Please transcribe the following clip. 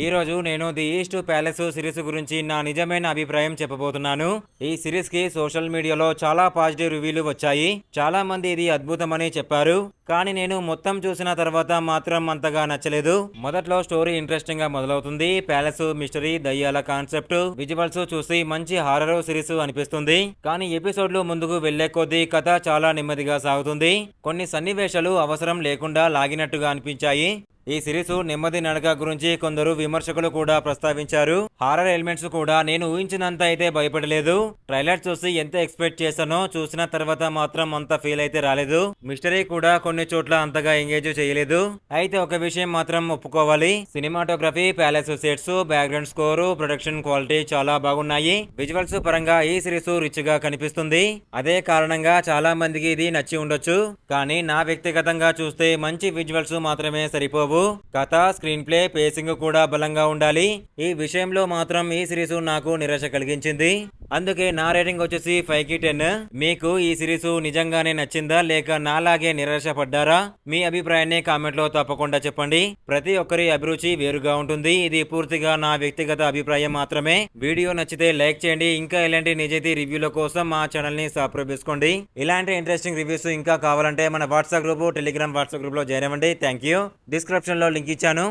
ఈ రోజు నేను ది ఈస్ట్ ప్యాలెస్ సిరీస్ గురించి నా నిజమైన అభిప్రాయం చెప్పబోతున్నాను. ఈ సిరీస్ కి సోషల్ మీడియాలో చాలా పాజిటివ్ రివ్యూలు వచ్చాయి. చాలా మంది ఇది అద్భుతమని చెప్పారు. కానీ నేను మొత్తం చూసిన తర్వాత మాత్రం అంతగా నచ్చలేదు. మొదట్లో స్టోరీ ఇంట్రెస్టింగ్ గా మొదలవుతుంది. ప్యాలెస్ మిస్టరీ, దయ్యాల కాన్సెప్ట్, విజువల్స్ చూసి మంచి హారర్ సిరీస్ అనిపిస్తుంది. కానీ ఎపిసోడ్లు ముందుకు వెళ్లే కొద్దీ కథ చాలా నెమ్మదిగా సాగుతుంది. కొన్ని సన్నివేశాలు అవసరం లేకుండా లాగినట్టుగా అనిపించాయి. ఈ సిరీస్ నెమ్మది నడక గురించి కొందరు విమర్శకులు కూడా ప్రస్తావించారు. హారర్ ఎలిమెంట్స్ కూడా నేను ఊహించినంత అయితే భయపడలేదు. ట్రైలర్ చూసి ఎంత ఎక్స్పెక్ట్ చేశానో చూసిన తర్వాత మాత్రం అంత ఫీల్ అయితే రాలేదు. మిస్టరీ కూడా కొన్ని చోట్ల అంతగా ఎంగేజ్ చేయలేదు. అయితే ఒక విషయం మాత్రం ఒప్పుకోవాలి, cinematography, palace sets, background score, production quality చాలా బాగున్నాయి. విజువల్స్ పరంగా ఈ సిరీస్ రిచ్ గా కనిపిస్తుంది. అదే కారణంగా చాలా మందికి ఇది నచ్చి ఉండొచ్చు. కానీ నా వ్యక్తిగతంగా చూస్తే మంచి విజువల్స్ మాత్రమే సరిపోవు. కథ, స్క్రీన్ ప్లే, పేసింగ్ కూడా బలంగా ఉండాలి. ఈ విషయంలో మాత్రం ఈ సిరీస్ నాకు నిరాశ కలిగించింది. అందుకే నా రేటింగ్ వచ్చేసి 5కి 10. మీకు ఈ సిరీస్ నిజంగానే నచ్చిందా లేక నాలాగే నిరాశ పడ్డారా? మీ అభిప్రాయాన్ని కామెంట్ లో తప్పకుండా చెప్పండి. ప్రతి ఒక్కరి అభిరుచి వేరుగా ఉంటుంది. ఇది పూర్తిగా నా వ్యక్తిగత అభిప్రాయం మాత్రమే. వీడియో నచ్చితే లైక్ చేయండి. ఇంకా ఇలాంటి నిజాయితీ రివ్యూల కోసం మా ఛానల్ ని సబ్స్క్రైబ్ చేసుకోండి. ఇలాంటి ఇంట్రెస్టింగ్ రివ్యూస్ ఇంకా కావాలంటే మన WhatsApp group, Telegram WhatsApp group లో జాయిన్ అవ్వండి. Thank you. డిస్క్రిప్షన్ లో లింక్ ఇచ్చాను.